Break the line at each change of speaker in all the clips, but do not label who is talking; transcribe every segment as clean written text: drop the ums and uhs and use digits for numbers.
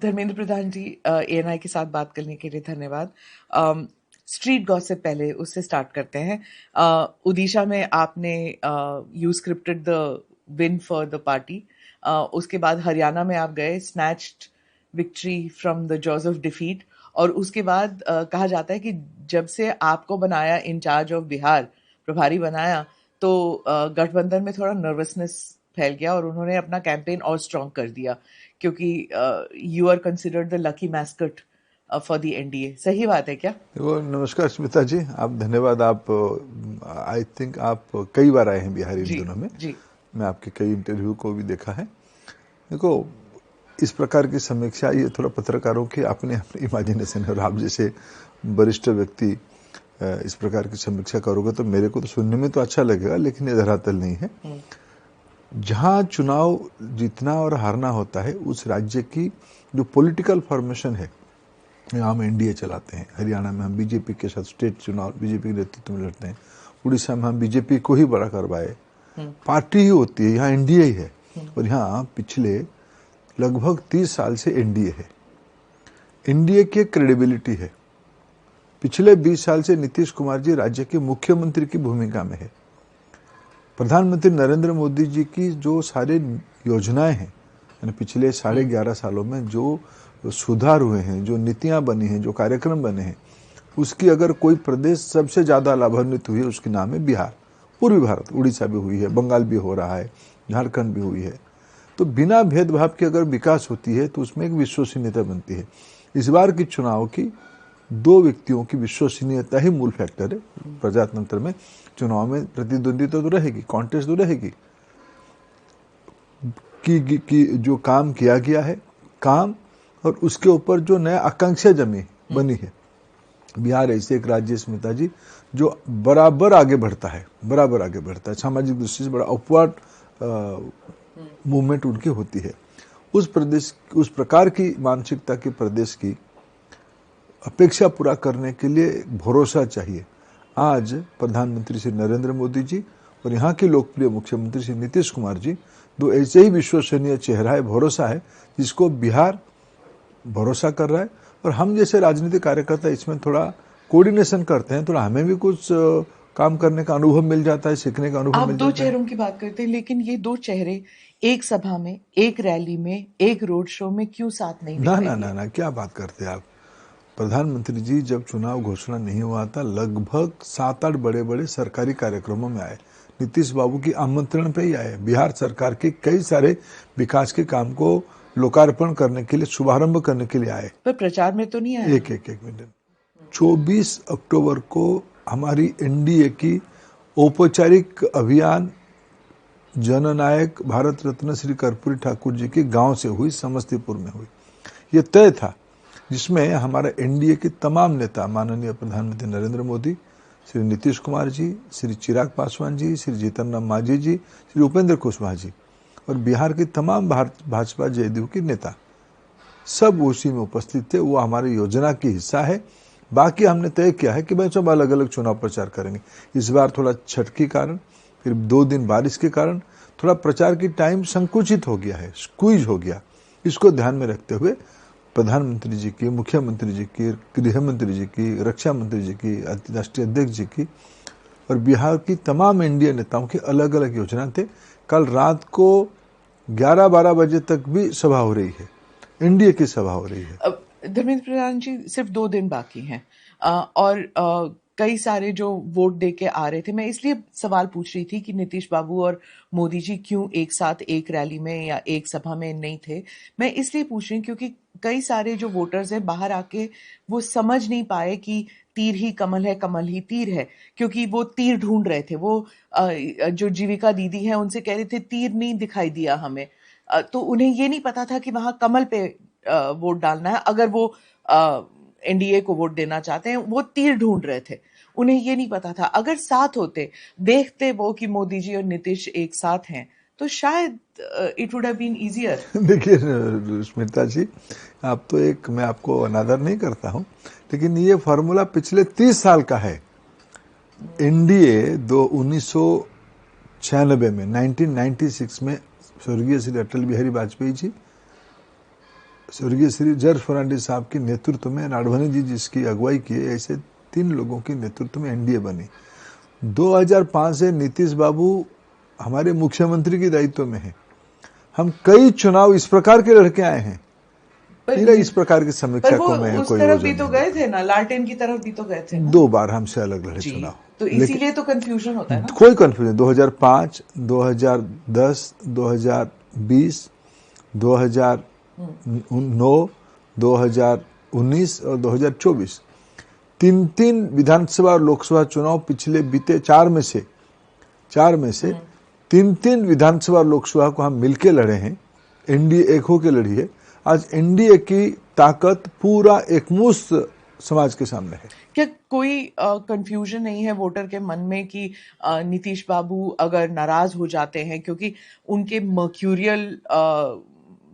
धर्मेंद्र प्रधान जी, ANI के साथ बात करने के लिए धन्यवाद। स्ट्रीट गॉसिप पहले उससे स्टार्ट करते हैं। उड़ीसा में आपने you scripted the win for the party. उसके बाद हरियाणा में आप गए, snatched victory from the jaws of defeat. और उसके बाद कहा जाता है कि जब से आपको बनाया इंचार्ज ऑफ बिहार, प्रभारी बनाया, तो गठबंधन में थोड़ा नर्वसनेस फैल गया और उन्होंने अपना कैंपेन और स्ट्रॉन्ग कर दिया, क्योंकि you are considered the lucky mascot for the NDA. सही बात है क्या?
देखो, नमस्कार स्मिता जी, आप धन्यवाद। आप आई थिंक आप कई बार आए हैं बिहार इन दिनों में।
जी।
मैं आपके कई इंटरव्यू को भी देखा है। देखो, इस प्रकार की समीक्षा ये थोड़ा पत्रकारों की अपने अपने इमेजिनेशन है, और आप जैसे वरिष्ठ व्यक्ति इस प्रकार की समीक्षा करोगे तो मेरे को तो सुनने में तो अच्छा लगेगा, लेकिन ये धरातल नहीं है। जहां चुनाव जीतना और हारना होता है, उस राज्य की जो पॉलिटिकल फॉर्मेशन है, यहाँ हम एनडीए चलाते हैं। हरियाणा में हम बीजेपी के साथ स्टेट चुनाव बीजेपी के नेतृत्व में लड़ते हैं। उड़ीसा में हम बीजेपी को ही बड़ा करवाए, पार्टी ही होती है, यहाँ एनडीए ही है। और यहाँ पिछले लगभग 30 साल से एनडीए है। एनडीए की क्रेडिबिलिटी है। पिछले 20 साल से नीतीश कुमार जी राज्य के मुख्यमंत्री की भूमिका में है। प्रधानमंत्री नरेंद्र मोदी जी की जो सारे योजनाएं हैं, यानी पिछले 11.5 सालों में जो सुधार हुए हैं, जो नीतियां बनी हैं, जो कार्यक्रम बने हैं, उसकी अगर कोई प्रदेश सबसे ज्यादा लाभान्वित हुई है, उसकी नाम है बिहार। पूर्वी भारत, उड़ीसा भी हुई है, बंगाल भी हो रहा है, झारखंड भी हुई है। तो बिना भेदभाव के अगर विकास होती है तो उसमें एक विश्वसनीयता बनती है। इस बार की चुनाव की 2 व्यक्तियों की विश्वसनीयता ही मूल फैक्टर है। प्रजातंत्र में चुनाव में प्रतिद्वंदिता तो रहेगी, कॉन्टेस्ट तो रहेगी, कि जो काम किया गया है, काम और उसके ऊपर जो नया आकांक्षा बनी है। बिहार ऐसे एक राज्य स्मिता जी जो बराबर आगे बढ़ता है, सामाजिक दृष्टि से बड़ा अपवर्ड मूवमेंट उनकी होती है। उस प्रकार की मानसिकता के प्रदेश की अपेक्षा पूरा करने के लिए भरोसा चाहिए। आज प्रधानमंत्री श्री नरेंद्र मोदी जी और यहाँ के लोकप्रिय मुख्यमंत्री श्री नीतीश कुमार जी 2 ऐसे ही विश्वसनीय चेहरा है, भरोसा है, जिसको बिहार भरोसा कर रहा है। और हम जैसे राजनीतिक कार्यकर्ता इसमें थोड़ा कोऑर्डिनेशन करते हैं, थोड़ा हमें भी कुछ काम करने का अनुभव मिल जाता है, सीखने का अनुभव मिल जाता है।
आप 2 चेहरों की बात करते हैं, लेकिन ये 2 चेहरे एक सभा में, एक रैली में, एक रोड शो में क्यों साथ नहीं दिखाई दिए?
ना, क्या बात करते हैं आप। प्रधानमंत्री जी जब चुनाव घोषणा नहीं हुआ था, लगभग 7-8 बड़े सरकारी कार्यक्रमों में आए। नीतीश बाबू की आमंत्रण पे ही आए। बिहार सरकार के कई सारे विकास के काम को लोकार्पण करने के लिए, शुभारंभ करने के लिए आए।
पर प्रचार में तो नहीं आए।
एक मिनट। 24 अक्टूबर को हमारी एनडीए की औपचारिक अभियान जननायक भारत रत्न श्री कर्पूरी ठाकुर जी के गांव से हुई, समस्तीपुर में हुई। ये तय था, जिसमें हमारा एनडीए के तमाम नेता, माननीय प्रधानमंत्री नरेंद्र मोदी, श्री नीतीश कुमार जी, श्री चिराग पासवान जी, श्री जीतन राम मांझी जी, श्री उपेंद्र कुशवाहा जी और बिहार के तमाम भाजपा जदयू के नेता सब उसी में उपस्थित थे। वो हमारी योजना की हिस्सा है। बाकी हमने तय किया है कि भाई सब अलग अलग चुनाव प्रचार करेंगे। इस बार थोड़ा छठ के कारण, फिर 2 दिन बारिश के कारण थोड़ा प्रचार की टाइम संकुचित हो गया है, स्क्वीज हो गया। इसको ध्यान में रखते हुए प्रधानमंत्री जी की, मुख्यमंत्री जी की, गृह मंत्री जी की, रक्षा मंत्री जी की, राष्ट्रीय अध्यक्ष जी की और बिहार की तमाम एनडीए नेताओं की अलग अलग योजना थे। कल रात को 11-12 बजे तक भी सभा हो रही है, एनडीए की सभा हो रही है।
धर्मेंद्र प्रधान जी, सिर्फ 2 दिन बाकी हैं और कई सारे जो वोट दे के आ रहे थे। मैं इसलिए सवाल पूछ रही थी कि नीतीश बाबू और मोदी जी क्यों एक साथ एक रैली में या एक सभा में नहीं थे। मैं इसलिए पूछ रही हूँ क्योंकि कई सारे जो वोटर्स हैं बाहर आके वो समझ नहीं पाए कि तीर ही कमल है, कमल ही तीर है, क्योंकि वो तीर ढूंढ रहे थे। वो जो जीविका दीदी है उनसे कह रहे थे तीर नहीं दिखाई दिया हमें। तो उन्हें ये नहीं पता था कि वहां कमल पे वोट डालना है। अगर वो एनडीए को वोट देना चाहते हैं, वो तीर ढूंढ रहे थे, उन्हें ये नहीं पता था। अगर साथ होते, देखते वो कि मोदी जी और नीतीश एक साथ हैं, तो शायद it would have been easier.
देखिए स्मिता जी, आप तो एक, मैं आपको अनादर नहीं करता हूं, लेकिन ये फॉर्मूला पिछले 30 साल का है। एनडीए 1996 में 1996 में स्वर्गीय श्री अटल बिहारी वाजपेयी जी स्वर्गीय श्री जॉर्ज फर्नांडिस साहब के नेतृत्व में, नाडवानी जी जिसकी अगुवाई किए, ऐसे 3 लोगों के नेतृत्व में एनडीए बनी। 2005 से नीतीश बाबू हमारे मुख्यमंत्री के दायित्व में है। हम कई चुनाव इस प्रकार के लड़के आए हैं, इस प्रकार की समीक्षा को मैं
उस तरफ भी तो गए थे ना, लालटेन की तरफ भी तो गए थे ना।
2 बार हमसे अलग लड़े चुनाव,
तो इसीलिए तो कंफ्यूजन होता है ना।
कोई कंफ्यूजन 2005, 2010, 2020, 2009, 2019 और 2024 3 विधानसभा और लोकसभा चुनाव पिछले बीते 4 में से 3 विधानसभा और लोकसभा को हम मिलके लड़े हैं। एनडीए एक होके लड़ी है। आज एनडीए की ताकत पूरा एकमुश्त समाज के सामने है।
क्या कोई कंफ्यूजन नहीं है वोटर के मन में कि नीतीश बाबू अगर नाराज हो जाते हैं, क्योंकि उनके मर्क्यूरियल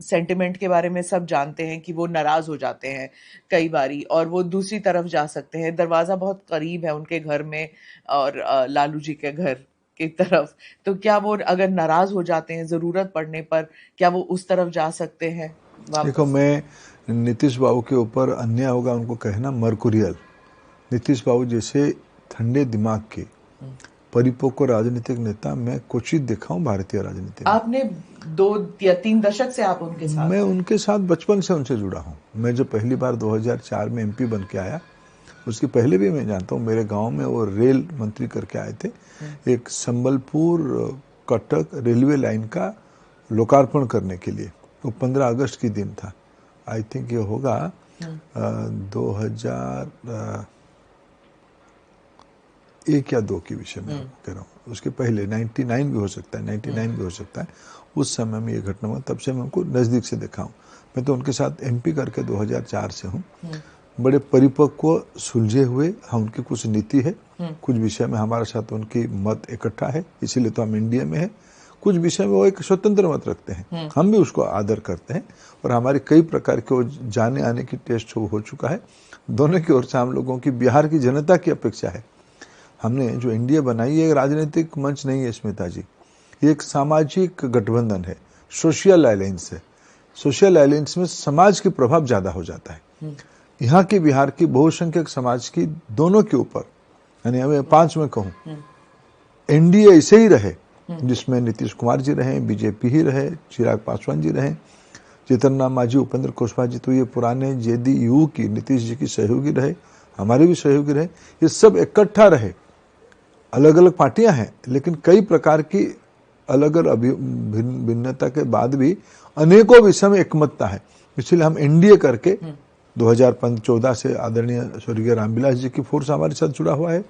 सेंटिमेंट के बारे में सब जानते हैं कि वो नाराज हो जाते हैं कई बारी, और वो दूसरी तरफ जा सकते हैं। दरवाजा बहुत करीब है उनके घर में और लालू जी के घर की तरफ, तो क्या वो अगर नाराज हो जाते हैं जरूरत पड़ने पर, क्या वो उस तरफ जा सकते हैं?
देखो, मैं नीतीश बाबू के ऊपर अन्याय होगा उनको कहना मर्कुरियल। नीतीश बाबू जैसे ठंडे दिमाग के परिपक्व राजनीतिक नेता मैं क्वचित देखा हूं भारतीय राजनीति में।
आपने 2 या 3 दशक से आप उनके साथ?
मैं उनके साथ बचपन से उनसे जुड़ा हूं। मैं जो पहली बार 2004 में एमपी बन के आया, उसके पहले भी मैं जानता हूं। मेरे गांव में वो रेल मंत्री करके आए थे, एक संबलपुर कटक रेलवे लाइन का लोकार्पण करने के लिए। वो 15 अगस्त की दिन था। आई थिंक ये होगा 2001 या 2 के विषय में कह रहा हूँ। उसके पहले 99 भी हो सकता है, 99 भी हो सकता है। उस समय में ये घटना हुआ, तब से मैं उनको नजदीक से देखा हूँ। मैं तो उनके साथ एमपी करके 2004 से हूँ। बड़े परिपक्व सुलझे हुए, हम उनकी कुछ नीति है, कुछ विषय में हमारे साथ उनकी मत इकट्ठा है, इसीलिए तो हम इंडिया में है। कुछ विषय में वो एक स्वतंत्र मत रखते हैं, हम भी उसको आदर करते हैं, और हमारे कई प्रकार के जाने आने की टेस्ट हो चुका है। दोनों की ओर से हम लोगों की, बिहार की जनता की अपेक्षा है। हमने जो इंडिया बनाई है, एक राजनीतिक मंच नहीं है स्मिता जी, ये एक सामाजिक गठबंधन है, सोशल अलायंस है। सोशल अलायंस में समाज के प्रभाव ज्यादा हो जाता है। यहाँ की बिहार की बहुसंख्यक समाज की दोनों के ऊपर, यानी हमें 5 में कहूं, एनडीए ऐसे ही रहे जिसमें नीतीश कुमार जी रहे, बीजेपी ही रहे, चिराग पासवान जी रहे, जीतन राम मांझी, उपेंद्र कुशवाहा जी, तो ये पुराने जेडीयू की नीतीश जी की सहयोगी रहे, हमारे भी सहयोगी रहे। ये सब इकट्ठा रहे। अलग अलग पार्टियां हैं, लेकिन कई प्रकार की अलग अलग भिन्नता के बाद भी अनेकों विषय में एकमतता है। इसलिए हम एनडीए करके 2014 से आदरणीय स्वर्गीय रामविलास जी की फोर्स हमारे साथ जुड़ा हुआ है।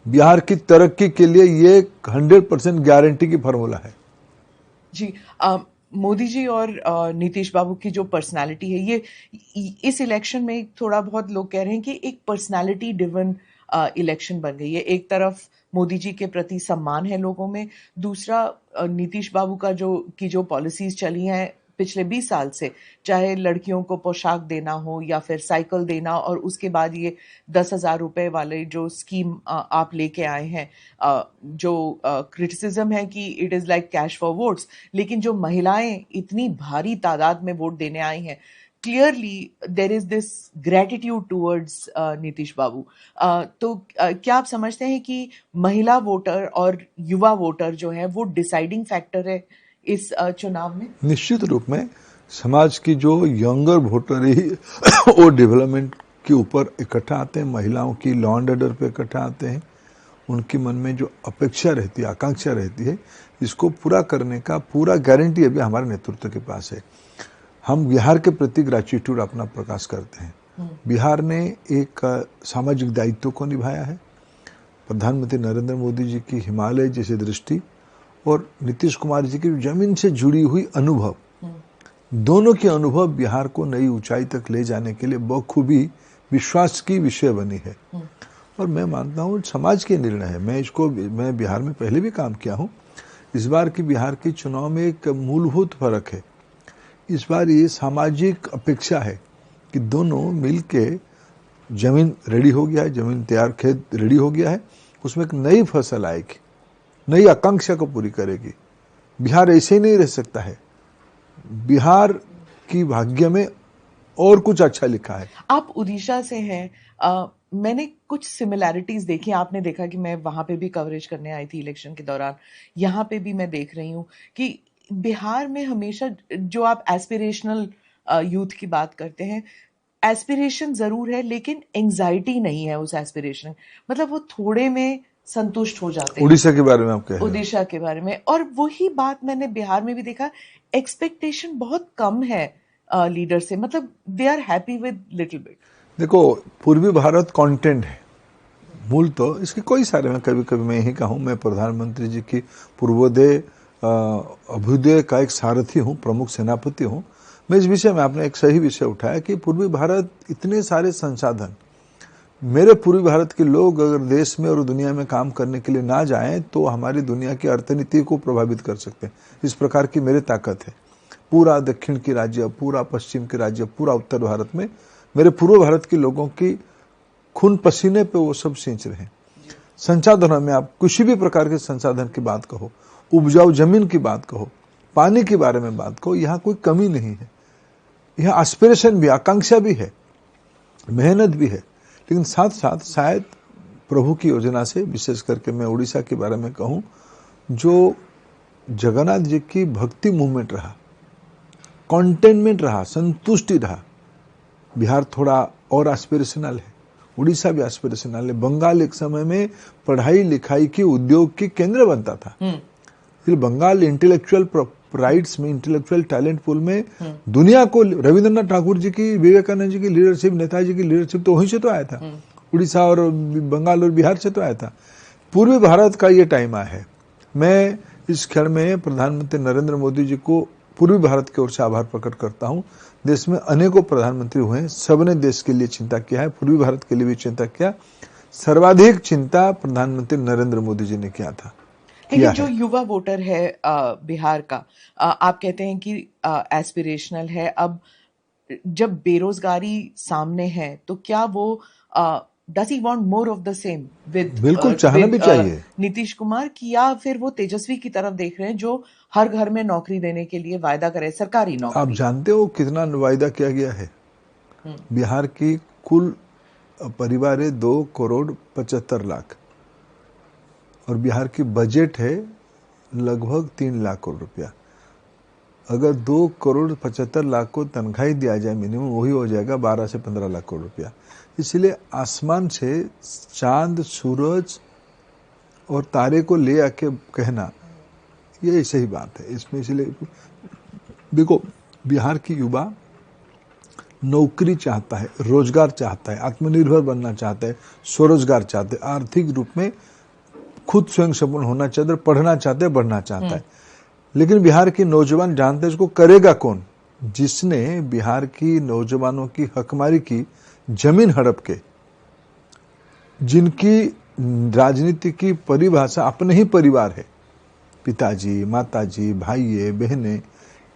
बिहार की तरक्की के लिए ये 100% गारंटी की फॉर्मूला है
जी। मोदी जी और नीतीश बाबू की जो पर्सनालिटी है, ये इस इलेक्शन में थोड़ा बहुत लोग कह रहे हैं कि एक पर्सनालिटी ड्रिवन इलेक्शन बन गई है। एक तरफ मोदी जी के प्रति सम्मान है लोगों में, दूसरा नीतीश बाबू का जो पॉलिसीज चली हैं पिछले 20 साल से, चाहे लड़कियों को पोशाक देना हो या फिर साइकिल देना, और उसके बाद ये 10,000 रुपए वाले जो स्कीम आप लेके आए हैं, जो क्रिटिसिज्म है कि it is like cash for votes, लेकिन जो महिलाएं इतनी भारी तादाद में वोट देने आई हैं, clearly there is this gratitude towards Nitish babu. तो क्या आप समझते हैं कि महिला वोटर और युवा वोटर जो है वो डिसाइडिंग फैक्टर है इस चुनाव में?
निश्चित रूप में समाज की जो यंगर वोटर ही वो डेवलपमेंट के ऊपर इकट्ठा आते हैं, महिलाओं की लॉ एंड ऑर्डर पे इकट्ठा आते हैं। उनके मन में जो अपेक्षा रहती है, आकांक्षा रहती है, इसको पूरा करने का पूरा गारंटी अभी हमारे नेतृत्व के पास है। हम बिहार के प्रति ग्रेटिट्यूड अपना प्रकाश करते हैं। बिहार ने एक सामाजिक दायित्व को निभाया है। प्रधानमंत्री नरेंद्र मोदी जी की हिमालय जैसी दृष्टि और नीतीश कुमार जी की जमीन से जुड़ी हुई अनुभव, दोनों के अनुभव बिहार को नई ऊंचाई तक ले जाने के लिए बखूबी विश्वास की विषय बनी है। और मैं मानता हूँ समाज के निर्णय है। मैं बिहार में पहले भी काम किया हूँ। इस बार की बिहार के चुनाव में एक मूलभूत फर्क है। इस बार ये सामाजिक अपेक्षा है कि दोनों मिलके, जमीन रेडी हो गया है, जमीन तैयार, खेत रेडी हो गया है, उसमें एक नई फसल आएगी, नई आकांक्षा को पूरी करेगी। बिहार ऐसे ही नहीं रह सकता है। बिहार कि भाग्य में और कुछ अच्छा लिखा है?
आप उड़ीसा से हैं, मैंने कुछ सिमिलैरिटीज देखी। आपने देखा कि मैं वहां पे भी कवरेज करने आई थी इलेक्शन के दौरान, यहाँ पे भी मैं देख रही हूँ कि बिहार में हमेशा जो आप एस्पिरेशनल यूथ की बात करते हैं, एस्पिरेशन जरूर है लेकिन एंजाइटी नहीं है उस एस्पिरेशन, मतलब वो थोड़े में संतुष्ट हो जाते हैं।
उड़ीसा के बारे में आप कह रहे हैं?
उड़ीसा के बारे में, और वही बात मैंने बिहार में भी देखा, एक्सपेक्टेशन बहुत कम है लीडर से, मतलब they are happy with little bit.
देखो, पूर्वी भारत कंटेंट है मूल, तो इसके कोई सारे, मैं कभी कभी मैं यही कहूँ, मैं प्रधानमंत्री जी की पूर्वोदय अभ्युदय का एक सारथी हूँ, प्रमुख सेनापति हूँ। मैं इस विषय में, आपने एक सही विषय उठाया कि पूर्वी भारत इतने सारे संसाधन, मेरे पूर्वी भारत के लोग अगर देश में और दुनिया में काम करने के लिए ना जाएं तो हमारी दुनिया की अर्थनीति को प्रभावित कर सकते हैं। इस प्रकार की मेरी ताकत है। पूरा दक्षिण की राज्य, पूरा पश्चिम के राज्य, पूरा उत्तर भारत में मेरे पूर्व भारत के लोगों की खून पसीने पे वो सब सींच रहे हैं। संसाधनों में आप किसी भी प्रकार के संसाधन की बात कहो, उपजाऊ जमीन की बात कहो, पानी के बारे में बात कहो, यहाँ कोई कमी नहीं है। यहाँ एस्पिरेशन भी, आकांक्षा भी है, मेहनत भी है, लेकिन साथ साथ शायद प्रभु की योजना से, विशेष करके मैं उड़ीसा के बारे में कहूँ, जो जगन्नाथ जी की भक्ति मूवमेंट रहा, कंटेनमेंट रहा, संतुष्टि रहा। बिहार थोड़ा और एस्पिरेशनल है, उड़ीसा भी एस्पिरेशनल है। बंगाल एक समय में पढ़ाई लिखाई की, उद्योग की केंद्र बनता था। फिर बंगाल इंटेलेक्चुअल राइट्स में, इंटेलेक्चुअल टैलेंट पूल में दुनिया को, रविंद्रनाथ ठाकुर जी की, विवेकानंद जी की लीडरशिप, नेताजी की लीडरशिप तो वहीं से तो आया था, उड़ीसा और बंगाल और बिहार से तो आया था। पूर्वी भारत का ये टाइम आया है। मैं इस क्षण में प्रधानमंत्री नरेंद्र मोदी जी को पूर्वी भारत की ओर से आभार प्रकट करता हूं। देश में अनेकों प्रधानमंत्री हुए हैं, सबने देश के लिए चिंता किया है, पूर्वी भारत के लिए भी चिंता किया। सर्वाधिक चिंता प्रधानमंत्री नरेंद्र मोदी जी ने किया था।
लेकिन जो युवा वोटर है बिहार का, आप कहते हैं कि एस्पिरेशनल है, अब जब बेरोजगारी सामने है तो क्या वो does he want more of the same with,
बिल्कुल चाहना भी चाहिए
नीतीश कुमार की, या फिर वो तेजस्वी की तरफ देख रहे हैं जो हर घर में नौकरी देने के लिए वायदा करे, सरकारी नौकरी?
आप जानते हो कितना वायदा किया गया है? बिहार की कुल परिवार है 2,75,00,000 और बिहार की बजट है लगभग 3 लाख करोड़ रुपया। अगर 2,75,00,000 को तनख्वाही दिया जाए मिनिमम, वही हो जाएगा 12 से 15 लाख करोड़ रुपया। इसलिए आसमान से चांद, सूरज और तारे को ले आके कहना, ये सही बात है इसमें। इसलिए देखो, बिहार की युवा नौकरी चाहता है, रोजगार चाहता है, आत्मनिर्भर बनना चाहता है, स्वरोजगार चाहते है, आर्थिक रूप में खुद स्वयं संपूर्ण होना चाहते है, पढ़ना चाहते है, बढ़ना चाहता है। लेकिन बिहार की नौजवान जानते हैं इसको करेगा कौन? जिसने बिहार की नौजवानों की हकमारी की, जमीन हड़प के, जिनकी राजनीति की परिभाषा अपने ही परिवार है, पिताजी, माताजी, भाई, बहनें,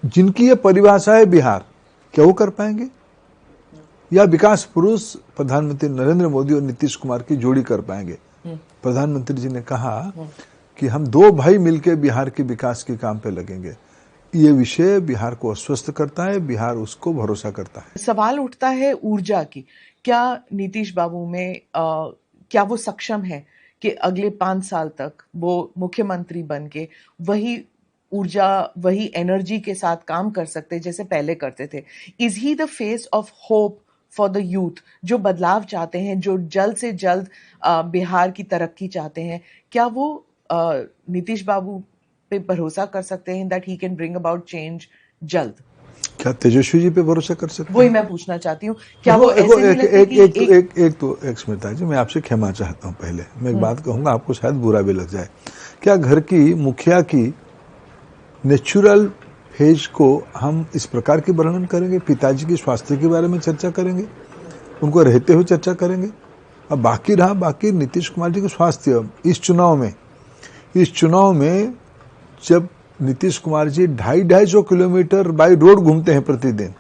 जिनकी ये परिभाषा है बिहार, क्या वो कर पाएंगे? या विकास पुरुष प्रधानमंत्री नरेंद्र मोदी और नीतीश कुमार की जोड़ी कर पाएंगे? प्रधानमंत्री जी ने कहा कि हम 2 भाई मिलकर बिहार के विकास के काम पे लगेंगे। ये विषय बिहार को अस्वस्थ करता है, बिहार उसको भरोसा करता है।
सवाल उठता है ऊर्जा की, क्या नीतीश बाबू में क्या वो सक्षम है कि अगले 5 साल तक वो मुख्यमंत्री बन के वही ऊर्जा, वही एनर्जी के साथ काम कर सकते जैसे पहले करते थे? Is he the face of hope for the youth, जो बदलाव चाहते हैं, जो जल्द से जल्द बिहार की तरक्की चाहते हैं? क्या वो नीतीश बाबू पे भरोसा कर सकते हैं that he can bring about change जल्द?
क्या तेजस्वी जी पे भरोसा कर सकते हैं?
वही मैं पूछना चाहती हूँ, क्या वो ऐसे
एक स्मिता जी, मैं आपसे क्षमा चाहता हूँ। पहले मैं एक बात कहूंगा, आपको शायद बुरा भी लग जाए। क्या घर की मुखिया की नेचुरल फेज को हम इस प्रकार की वर्णन करेंगे? पिताजी की स्वास्थ्य के बारे में चर्चा करेंगे, उनको रहते हुए चर्चा करेंगे। अब बाकी रहा बाकी नीतीश कुमार जी के स्वास्थ्य। इस चुनाव में जब Nitish Kumar ji 250 kilometre by road घूमते हैं प्रतिदिन,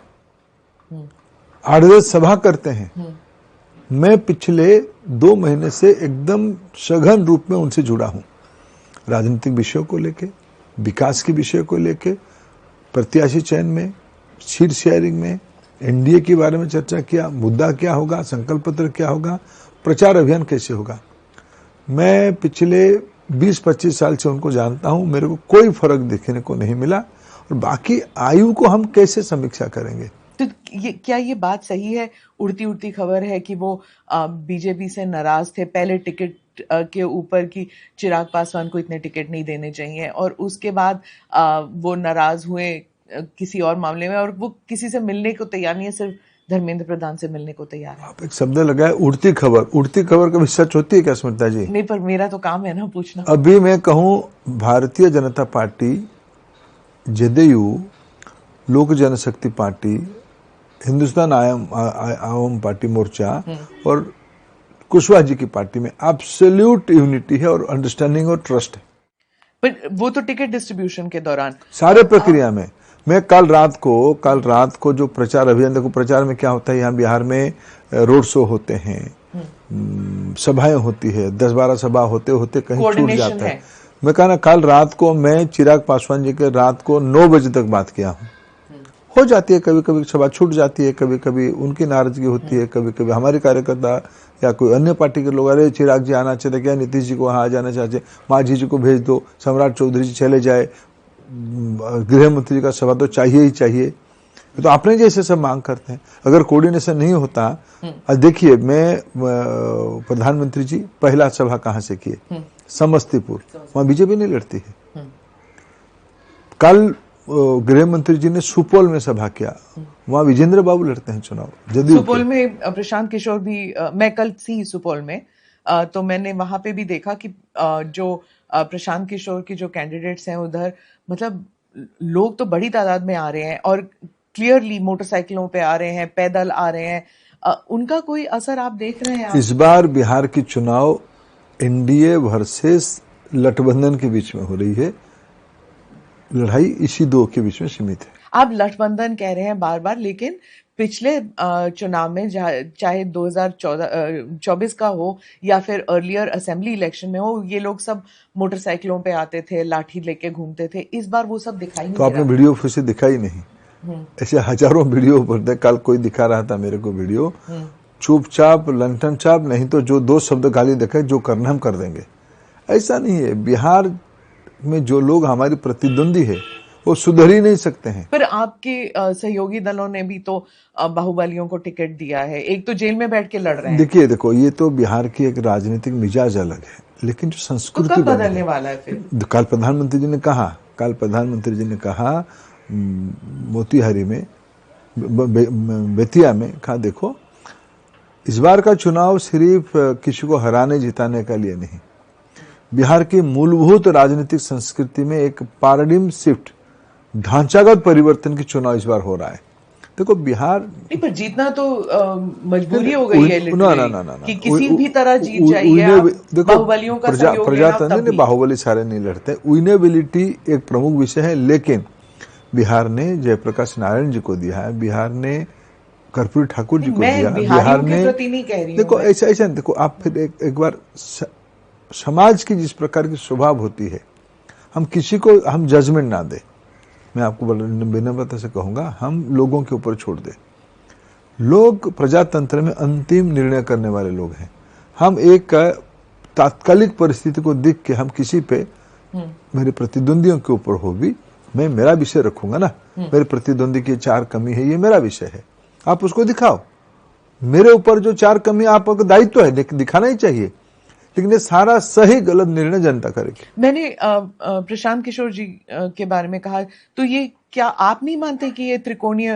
8-10 सभा करते हैं, मैं पिछले 2 महीने से एकदम सघन रूप में उनसे जुड़ा हूं, राजनीतिक विषयों को लेके, विकास के विषय को लेके, प्रत्याशी चयन में, सीट शेयरिंग में एनडीए के बारे में चर्चा किया, मुद्दा क्या होगा, संकल्प पत्र क्या होगा, प्रचार अभियान कैसे होगा। मैं पिछले 20-25 साल से उनको जानता हूं, मेरे को कोई फर्क देखने को नहीं मिला। और बाकी आयु को हम कैसे समीक्षा करेंगे?
तो क्या ये बात सही है, उड़ती उड़ती खबर है कि वो बीजेपी से नाराज थे पहले टिकट के ऊपर कि चिराग पासवान को इतने टिकट नहीं देने चाहिए, और उसके बाद वो नाराज हुए किसी और मामले में, और वो किसी से मिलने को तैयार नहीं है, सिर्फ धर्मेंद्र प्रधान से मिलने को तैयार है।
आप एक शब्द लगाए उड़ती खबर। उड़ती खबर कभी सच होती है क्या स्मृता जी?
नहीं, पर मेरा तो काम है ना पूछना।
अभी मैं कहूं भारतीय जनता पार्टी, जेडीयू, लोक जनशक्ति पार्टी, हिंदुस्तान आवाम पार्टी मोर्चा और कुशवाहा जी की पार्टी में एब्सोल्यूट यूनिटी है और अंडरस्टैंडिंग और ट्रस्ट है।
पर वो तो टिकट डिस्ट्रीब्यूशन के दौरान
सारे प्रक्रिया में। मैं कल रात को जो प्रचार अभियान, देखो प्रचार में क्या होता है, यहाँ बिहार में रोड शो होते हैं, सभाएं होती है, 10-12 सभा होते होते कहीं छूट जाता है। मैं कहा ना, कल रात को मैं चिराग पासवान जी के रात को 9 बजे तक बात किया हूँ। हो जाती है कभी कभी सभा छूट जाती है, कभी कभी उनकी नाराजगी होती है, कभी कभी हमारे कार्यकर्ता या कोई अन्य पार्टी के लोग, अरे चिराग जी आना चाहिए, क्या नीतीश जी को वहां आ जाना चाहिए, माझी जी को भेज दो, सम्राट चौधरी जी चले जाए, गृह मंत्री जी का सभा तो चाहिए ही चाहिए। तो आपने जैसे सब मांग करते हैं, अगर कोऑर्डिनेशन नहीं होता। देखिए, मैं प्रधानमंत्री जी पहला सभा कहां से किए? समस्तीपुर, वहां बीजेपी नहीं लड़ती है। कल गृह मंत्री जी ने सुपौल में सभा किया, वहां विजेंद्र बाबू लड़ते हैं चुनाव।
सुपौल में प्रशांत किशोर भी, मैं कल थी सुपौल में, तो मैंने वहां पे भी देखा कि जो प्रशांत किशोर के जो कैंडिडेट्स हैं उधर, मतलब लोग तो बड़ी तादाद में आ रहे हैं और क्लियरली मोटरसाइकिलों पे आ रहे हैं, पैदल आ रहे हैं। उनका कोई असर आप देख रहे हैं?
इस बार बिहार की चुनाव एनडीए वर्सेस गठबंधन के बीच में हो रही है। लड़ाई इसी दो के बीच में सीमित है।
आप गठबंधन कह रहे हैं बार बार, लेकिन पिछले चुनाव में चाहे 2024 का हो या फिर अर्लियर असेंबली इलेक्शन में हो, ये लोग सब मोटरसाइकिलों पे आते थे, लाठी लेके घूमते थे। इस बार वो सब दिखाई नहीं।
तो आपने वीडियो फिर से दिखाई नहीं? ऐसे हजारों वीडियो पर कल कोई दिखा रहा था मेरे को वीडियो, चुपचाप लंठन चाप, नहीं तो जो 2 शब्द गाली दिखाए, जो करना हम कर देंगे। ऐसा नहीं है। बिहार में जो लोग हमारी प्रतिद्वंदी है वो सुधर ही नहीं सकते हैं।
पर आपके सहयोगी दलों ने भी तो बाहुबलियों को टिकट दिया है, एक तो जेल में बैठ के लड़ रहे हैं।
देखो ये तो बिहार की एक राजनीतिक मिजाज अलग है, लेकिन जो संस्कृति
तो कब बदलने वाला है फिर?
कल प्रधानमंत्री जी ने कहा मोतिहारी में, बेतिया में, कहा देखो इस बार का चुनाव सिर्फ किसी को हराने जिताने का लिए नहीं, बिहार की मूलभूत राजनीतिक संस्कृति में एक पैराडिम शिफ्ट, ढांचागत परिवर्तन की चुनाव इस बार हो रहा है। देखो बिहार
नहीं, पर जीतना तो मजबूरी हो गई है
ना
कि किसी भी तरह जीत जाइए। बाहुबलियों का सहयोग
प्रजातंत्र ने, बाहुबली सारे नहीं लड़ते। विनेबिलिटी एक प्रमुख विषय है, लेकिन बिहार ने जयप्रकाश नारायण जी को दिया है, बिहार ने कर्पूरी ठाकुर जी को दिया, बिहार ने, देखो ऐसा देखो आप फिर एक बार समाज की जिस प्रकार की स्वभाव होती है, हम किसी को हम जजमेंट ना दे। मैं आपको विनम्रता से कहूंगा, हम लोगों के ऊपर छोड़ दे। लोग प्रजातंत्र में अंतिम निर्णय करने वाले लोग हैं। हम एक तात्कालिक परिस्थिति को देख के हम किसी पे, मेरे प्रतिद्वंदियों के ऊपर हो भी, मैं मेरा विषय रखूंगा ना, मेरे प्रतिद्वंदी की 4 कमी है, ये मेरा विषय है, आप उसको दिखाओ। मेरे ऊपर जो 4 कमी, आपका दायित्व है, दिखाना ही चाहिए, लेकिन ये सारा सही गलत निर्णय जनता करेगी।
मैंने प्रशांत किशोर जी के बारे में कहा, तो ये क्या आप नहीं मानते कि ये त्रिकोणीय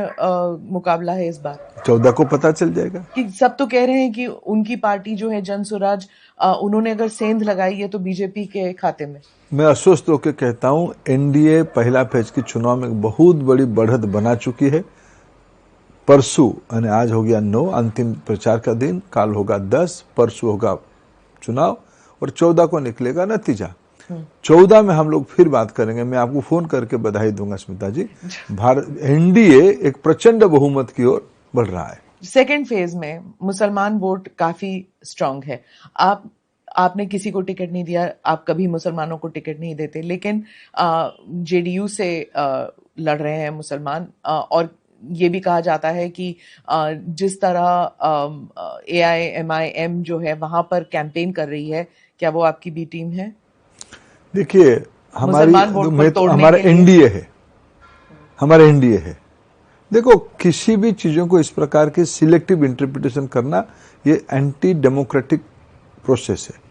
मुकाबला है इस बार?
14 को पता चल जाएगा।
कि सब तो कह रहे हैं कि उनकी पार्टी जो है जन स्वराज, उन्होंने अगर सेंध लगाई है तो बीजेपी के खाते में।
मैं अस्वस्थ होकर कहता हूं, एनडीए पहला फेज की चुनाव में बहुत बड़ी बढ़त बना चुकी है। परसों यानी आज हो गया 9, अंतिम प्रचार का दिन, कल होगा 10, परसों होगा चुनाव और 14 को निकलेगा नतीजा। 14 में हम लोग फिर बात करेंगे। मैं आपको फोन करके बधाई दूंगा स्मिता जी। भारत एनडीए एक प्रचंड बहुमत की ओर बढ़ रहा है।
सेकेंड फेज में मुसलमान वोट काफी स्ट्रांग है। आपने किसी को टिकट नहीं दिया, आप कभी मुसलमानों को टिकट नहीं देते, लेकिन जेडीयू से लड़ रहे हैं मुसलमान, और ये भी कहा जाता है कि जिस तरह AIMIM जो है वहां पर कैंपेन कर रही है, क्या वो आपकी बी टीम है?
देखिए, हमारा एनडीए है, हमारा एनडीए है। देखो, किसी भी चीजों को इस प्रकार की सिलेक्टिव इंटरप्रिटेशन करना ये एंटी डेमोक्रेटिक प्रोसेस है।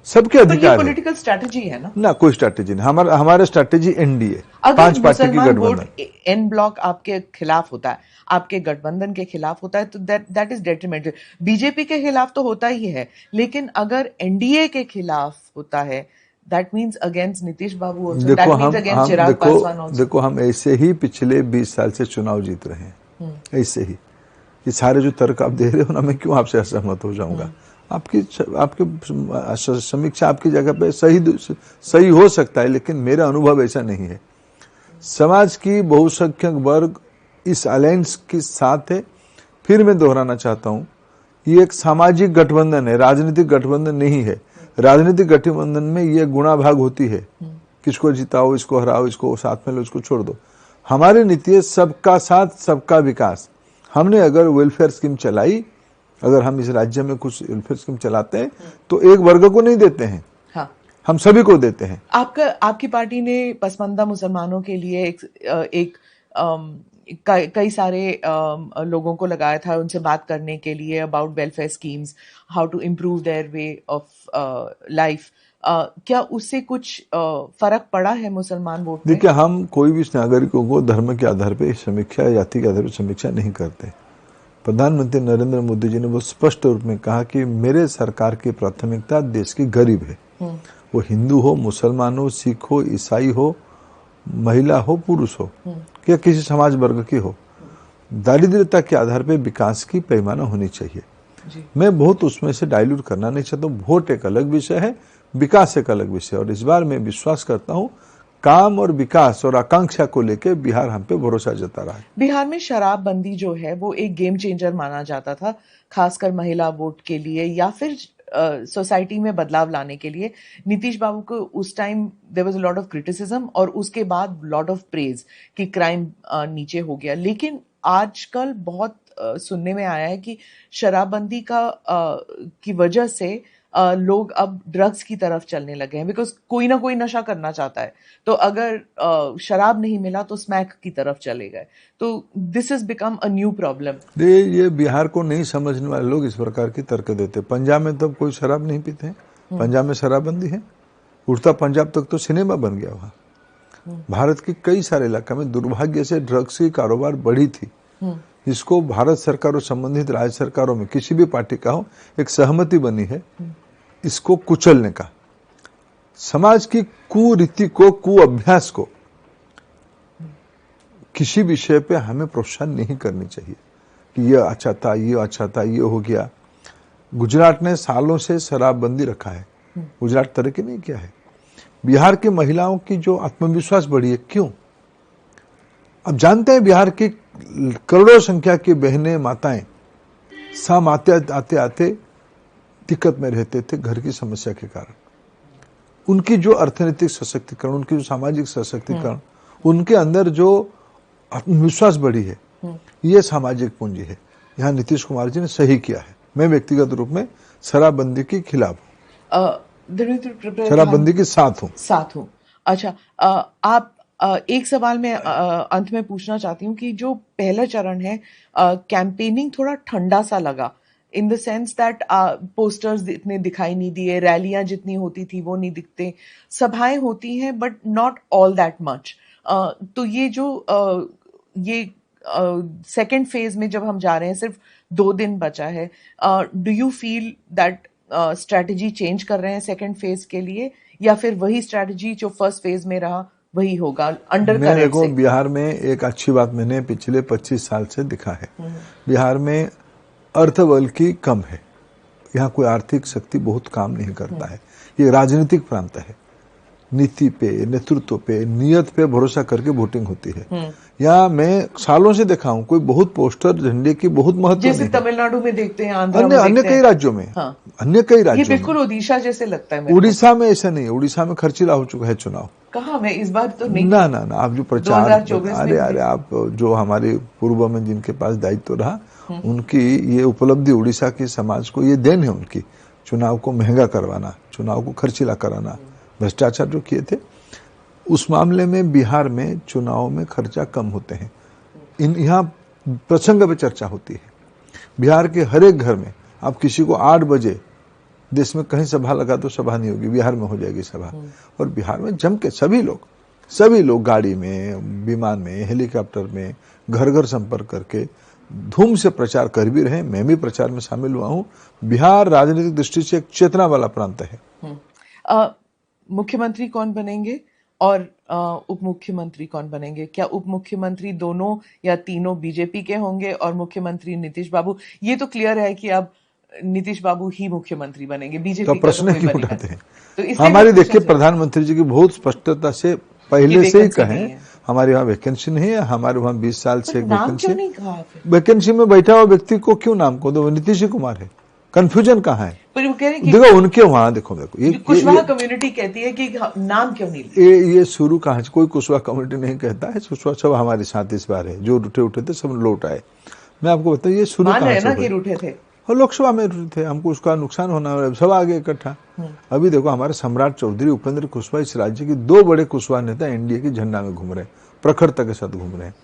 सबके अधिकार है।
पॉलिटिकल स्ट्रैटेजी है ना कोई
स्ट्रैटेजी नहीं। हमारा स्ट्रैटेजी एनडीए, 5 पार्टी की गठबंधन।
एन ब्लॉक आपके खिलाफ होता है, आपके गठबंधन के खिलाफ होता है, तो दैट इज डेट्रीमेंटल। बीजेपी के खिलाफ तो होता ही है, लेकिन अगर एनडीए के खिलाफ होता है, that means against Nitish Babu also, that means against Chirag Paswan also.
देखो, हम ऐसे ही पिछले 20 साल से चुनाव जीत रहे हैं, ऐसे ही। ये सारे जो तर्क आप दे रहे हो ना, मैं क्यों आपसे असहमत हो जाऊंगा? आपकी समीक्षा आपकी जगह पे सही हो सकता है, लेकिन मेरा अनुभव ऐसा नहीं है। समाज की बहुसंख्यक वर्ग इस अलायंस के साथ है। फिर मैं दोहराना चाहता हूं, ये एक सामाजिक गठबंधन है, राजनीतिक गठबंधन नहीं है। राजनीतिक गठबंधन में ये गुणा भाग होती है, किसको जिताओ, इसको हराओ, इसको साथ में लो, इसको छोड़ दो। हमारी नीति है सबका साथ सबका विकास। हमने अगर वेलफेयर स्कीम चलाई, अगर हम इस राज्य में कुछ वेलफेयर स्कीम चलाते हैं तो एक वर्ग को नहीं देते हैं, हाँ, हम सभी को देते हैं।
आपकी पार्टी ने पसमानदा मुसलमानों के लिए कई सारे लोगों को लगाया था उनसे बात करने के लिए about welfare schemes, how to improve their way of life. क्या उससे कुछ फर्क पड़ा है मुसलमान वोट में?
देखिए, हम कोई भी नागरिकों को धर्म के आधार पर समीक्षा या जाति के आधार पर समीक्षा नहीं करते। प्रधानमंत्री नरेंद्र मोदी जी ने वो स्पष्ट रूप में कहा कि मेरे सरकार की प्राथमिकता देश की गरीब है। वो हिंदू हो, मुसलमान हो, सिख हो, ईसाई हो, महिला हो, पुरुष हो, या किसी समाज वर्ग की हो, दारिद्र्यता के आधार पर विकास की पैमाना होनी चाहिए। मैं बहुत उसमें से डाइल्यूट करना नहीं चाहता हूँ। वोट एक अलग विषय है, विकास एक अलग विषय। और इस बार मैं विश्वास करता हूँ काम और विकास और आकांक्षा को लेकर बिहार हम पे भरोसा जता रहा है।
बिहार में शराबबंदी जो है वो एक गेम चेंजर माना जाता था, खासकर महिला वोट के लिए या फिर सोसाइटी में बदलाव लाने के लिए। नीतीश बाबू को उस time there was a lot of criticism और उसके बाद लॉट ऑफ प्रेज कि क्राइम नीचे हो गया। लेकिन आजकल बहुत सुनने में आया है कि शराबबंदी की वजह से लोग अब ड्रग्स की तरफ चलने लगे हैं, बिकॉज कोई ना कोई नशा करना चाहता है। तो अगर शराब नहीं मिला तो स्मैक की तरफ चले गए। तो this is become a new problem.
ये बिहार को नहीं समझने वाले लोग इस प्रकार की तर्क देते। पंजाब में तो कोई शराब नहीं पीते हैं, पंजाब में शराबबंदी है। उड़ता पंजाब तक तो सिनेमा बन गया वहां। भारत के कई सारे इलाका में दुर्भाग्य से ड्रग्स की कारोबार बढ़ी थी। इसको भारत सरकार और संबंधित राज्य सरकारों में किसी भी पार्टी का हो, एक सहमति बनी है इसको कुचलने का। समाज की कुरीति को, कुअभ्यास को किसी विषय पे हमें प्रोत्साहन नहीं करनी चाहिए कि ये अच्छा था, ये अच्छा था, ये हो गया। गुजरात ने सालों से शराबबंदी रखा है, गुजरात तरक्की नहीं किया है। बिहार की महिलाओं की जो आत्मविश्वास बढ़ी है, क्यों? अब जानते हैं बिहार की करोड़ों संख्या की बहनें, माताएं शाम आते आते दिक्कत में रहते थे घर की समस्या के कारण। उनकी जो अर्थनैतिक सशक्तिकरण, उनकी जो सामाजिक सशक्तिकरण, उनके अंदर जो आत्मविश्वास बढ़ी है, ये सामाजिक पूंजी है। यहाँ नीतीश कुमार जी ने सही किया है। मैं व्यक्तिगत रूप में शराबबंदी के खिलाफ हूँ, शराबबंदी के साथ हूँ।
अच्छा, आप एक सवाल मैं अंत में पूछना चाहती हूँ कि जो पहला चरण है, कैंपेनिंग थोड़ा ठंडा सा लगा, in the sense that posters इतने दिखाई नहीं दिए, रैलियां जितनी होती थी वो नहीं दिखते, सभाएं होती हैं but not all that much. तो ये जो सेकेंड फेज में जब हम जा रहे हैं, सिर्फ 2 दिन बचा है, do you feel that strategy change कर रहे हैं सेकेंड फेज के लिए, या फिर वही स्ट्रैटेजी जो फर्स्ट फेज में रहा वही होगा अंडर करेंट से?
देखो, बिहार में एक अच्छी बात मैंने पिछले 25 साल से दिखा है। बिहार में अर्थबल की कम है, यहाँ कोई आर्थिक शक्ति बहुत काम नहीं करता है। ये राजनीतिक प्रांत है, नीति पे, नेतृत्व पे, नियत पे भरोसा करके वोटिंग होती है। यहाँ मैं सालों से देखा हूँ, कोई बहुत पोस्टर झंडे की बहुत महत्व
जैसे
नहीं है।
तमिलनाडु में देखते हैं, आंध्र में
अन्य कई राज्यों में, अन्य कई राज्यों
ये बिल्कुल ओडिशा जैसे लगता है।
उड़ीसा में ऐसा नहीं है। उड़ीसा में खर्चीला हो चुका है चुनाव।
कहा मैं इस बार तो नहीं।
ना ना ना, आप जो प्रचार,
2024
अरे आप जो हमारे पूर्व में जिनके पास दायित्व रहा, उनकी ये उपलब्धि, उड़ीसा के समाज को ये देन है उनकी, चुनाव को महंगा करवाना, चुनाव को खर्चीला कराना, भ्रष्टाचार जो किए थे। उस मामले में बिहार में चुनाव में खर्चा कम होते हैं। यहाँ प्रसंग पे चर्चा होती है। बिहार के हर एक घर में आप किसी को 8 बजे देश में कहीं सभा लगा तो सभा नहीं होगी, बिहार में हो जाएगी सभा। और बिहार में जम के सभी लोग गाड़ी में, विमान में, हेलीकॉप्टर में, घर घर संपर्क करके धूम से प्रचार कर भी रहे। मैं भी प्रचार में शामिल हुआ हूँ। बिहार राजनीतिक दृष्टि से एक चेतना वाला प्रांत है।
मुख्यमंत्री कौन बनेंगे और उप मुख्यमंत्री कौन बनेंगे? क्या उप मुख्यमंत्री दोनों या तीनों बीजेपी के होंगे और मुख्यमंत्री नीतीश बाबू? ये तो क्लियर है कि अब नीतीश बाबू ही मुख्यमंत्री बनेंगे, बीजेपी
तो
का
प्रश्न
तो
क्यों उठाते हैं?
तो
हमारी देखिए प्रधानमंत्री जी की बहुत स्पष्टता से पहले से ही कहें, हमारे यहाँ वैकेंसी नहीं है। हमारे वहाँ 20 साल से वैकेंसी में बैठा हुआ व्यक्ति को क्यों नाम को दो? नीतीश कुमार है। कंफ्यूजन कहाँ है?
पर वो कह रहे हैं
देखो उनके वहां, देखो
ये कुशवाहा कम्युनिटी कहती है कि नाम क्यों नहीं?
ये शुरू कहाँ से? कोई कुशवाहा कम्युनिटी नहीं कहता है। कुशवाहा सब हमारे साथ इस बार है, जो उठे थे सब लौट आए। मैं आपको बताऊं, ये शुरू कहाँ से
कि रूठे थे
और लोकसभा में रूठे थे, हमको उसका नुकसान होना है, सब आगे इकट्ठा। अभी देखो हमारे सम्राट चौधरी, उपेंद्र कुशवाहा, इस राज्य के 2 बड़े कुशवाहा नेता एनडीए के झंडा में घूम रहे हैं, प्रखरता के साथ घूम रहे हैं।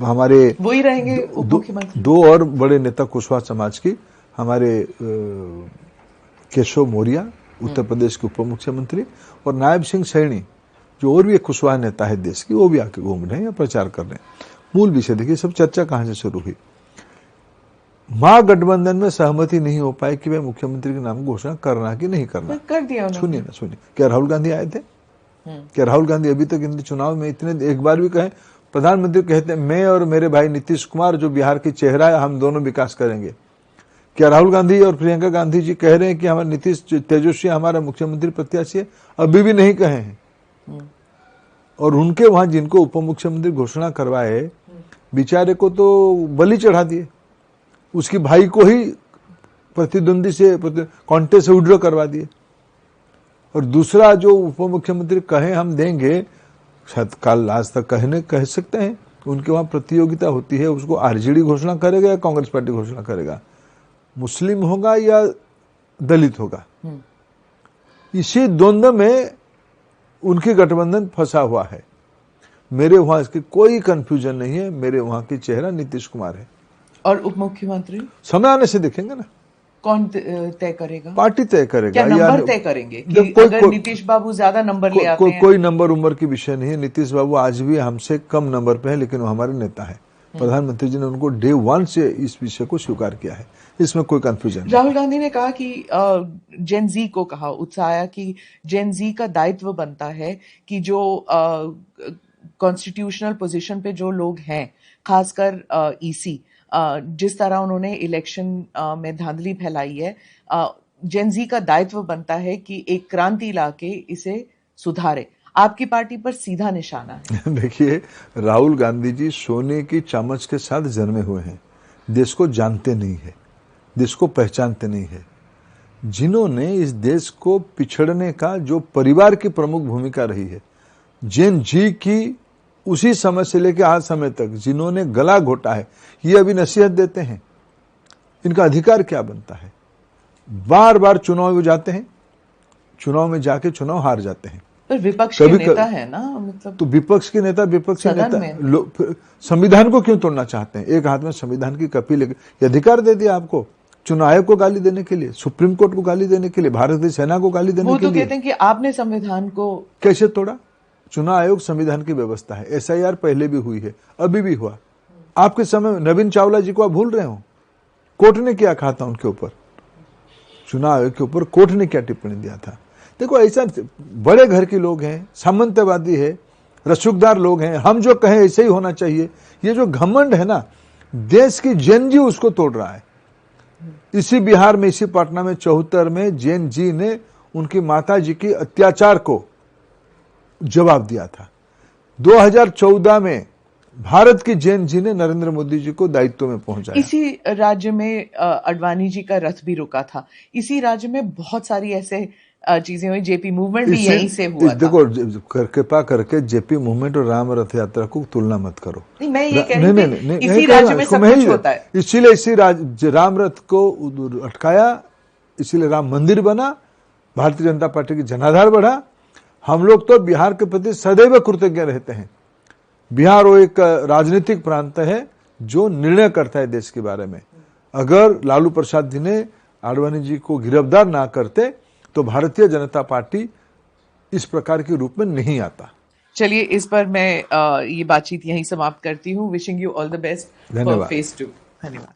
हमारे
वही रहेंगे उप मुख्यमंत्री।
2 और बड़े नेता कुशवाहा समाज की, हमारे केशव मौर्य उत्तर प्रदेश के उप मुख्यमंत्री, और नायब सिंह सैनी जो और भी एक कुशवाहा नेता है देश की, वो भी आके घूम रहे हैं या प्रचार कर रहे हैं। मूल विषय देखिए, सब चर्चा कहां से शुरू हुई? महागठबंधन में सहमति नहीं हो पाई कि वे मुख्यमंत्री के नाम घोषणा करना कि नहीं करना।
कर दिया।
सुनिए ना, सुनिए, क्या राहुल गांधी आए थे? क्या राहुल गांधी अभी तक इन चुनाव में इतने एक बार भी कहे? प्रधानमंत्री कहते हैं मैं और मेरे भाई नीतीश कुमार जो बिहार की चेहरा है, हम दोनों विकास करेंगे। क्या राहुल गांधी और प्रियंका गांधी जी कह रहे हैं कि हमारा नीतीश तेजस्वी हमारा मुख्यमंत्री प्रत्याशी है? अभी भी नहीं कहे हैं। और उनके वहां जिनको उप मुख्यमंत्री घोषणा करवाए, बेचारे को तो बलि चढ़ा दिए, उसकी भाई को ही प्रतिद्वंदी से, कॉन्टेस्ट से विड्रॉ करवा दिए। और दूसरा जो उप मुख्यमंत्री कहे हम देंगे, शायद कल आज तक कह सकते हैं, उनके वहां प्रतियोगिता होती है, उसको आरजेडी घोषणा करेगा या कांग्रेस पार्टी घोषणा करेगा, मुस्लिम होगा या दलित होगा। इसी द्वंद्व में उनकी गठबंधन फंसा हुआ है। मेरे वहां इसकी कोई कंफ्यूजन नहीं है, मेरे वहां की चेहरा नीतीश कुमार है।
और उप मुख्यमंत्री
समय आने से देखेंगे ना,
कौन तय करेगा?
पार्टी तय करेगा।
क्या नंबर तय करेंगे कि अगर नीतीश बाबू ज्यादा नंबर ले आते हैं?
कोई नंबर उम्र की विषय नहीं है। नीतीश बाबू आज भी हमसे कम नंबर पे है, लेकिन वो हमारे नेता है। प्रधानमंत्री जी ने उनको डे 1 से इस विषय को स्वीकार किया है, इसमें कोई कंफ्यूजन नहीं।
राहुल गांधी ने कहा कि जेन जी को कहा, उत्साह कि जेन जी का दायित्व बनता है कि जो कॉन्स्टिट्यूशनल पोजीशन पे जो लोग हैं, खासकर ईसी, जिस तरह उन्होंने इलेक्शन में धांधली फैलाई है, जेन जी का दायित्व बनता है कि एक क्रांति लाके इसे सुधारे। आपकी पार्टी पर सीधा निशाना है।
देखिए, राहुल गांधी जी सोने की चामच के साथ जन्मे हुए हैं, देश को जानते नहीं है, देश को पहचानते नहीं है। जिन्होंने इस देश को पिछड़ने का जो परिवार की प्रमुख भूमिका रही है, जेन जी की उसी समय से लेकर आज समय तक जिन्होंने गला घोटा है, ये अभी नसीहत देते हैं। इनका अधिकार क्या बनता है? बार बार चुनाव में जाते हैं, चुनाव में जाके चुनाव हार जाते हैं।
पर विपक्ष के नेता है ना, मतलब
तो विपक्ष के नेता संविधान को क्यों तोड़ना चाहते हैं? एक हाथ में संविधान की कॉपी लेकर अधिकार दे दिया आपको चुनाव आयोग को गाली देने के लिए, सुप्रीम कोर्ट को गाली देने के लिए, भारतीय सेना को गाली देने के लिए।
वो तो कहते हैं कि आपने संविधान को
कैसे तोड़ा? चुनाव आयोग संविधान की व्यवस्था है, एसआईआर पहले भी हुई है, अभी भी हुआ। आपके समय नवीन चावला जी को आप भूल रहे हो? कोर्ट ने क्या कहा था उनके ऊपर? चुनाव आयोग के ऊपर कोर्ट ने क्या टिप्पणी दिया था? देखो, ऐसा बड़े घर के लोग हैं, सामंतवादी है, रसूखदार लोग हैं, हम जो कहें ऐसे ही होना चाहिए, ये जो घमंड है ना, देश की जेन जी उसको तोड़ रहा है। इसी बिहार में, इसी पटना में 74 में जेन जी ने उनकी माता जी की अत्याचार को जवाब दिया था। 2014 में भारत की जैन जी ने नरेंद्र मोदी जी को दायित्व में पहुंचाया।
इसी राज्य में अडवाणी जी का रथ भी रुका था। इसी राज्य में बहुत सारी ऐसे चीजें हुई। जेपी मूवमेंट भी यहीं से हुआ था।
देखो, कृपा करके जेपी मूवमेंट और राम रथ यात्रा को तुलना मत करो।
नहीं, मैं ये कह रही थी इसी राज्य में सब कुछ होता है।
इसीलिए इसी राम रथ को अटकाया, इसीलिए राम मंदिर बना, भारतीय जनता पार्टी की जनाधार बढ़ा। हम लोग तो बिहार के प्रति सदैव कृतज्ञ रहते हैं। बिहार वो एक राजनीतिक प्रांत है जो निर्णय करता है देश के बारे में। अगर लालू प्रसाद जी ने आडवाणी जी को गिरफ्तार ना करते तो भारतीय जनता पार्टी इस प्रकार के रूप में नहीं आता।
चलिए, इस पर मैं ये बातचीत यहीं समाप्त करती हूँ। Wishing you all the best for phase 2। धन्यवाद।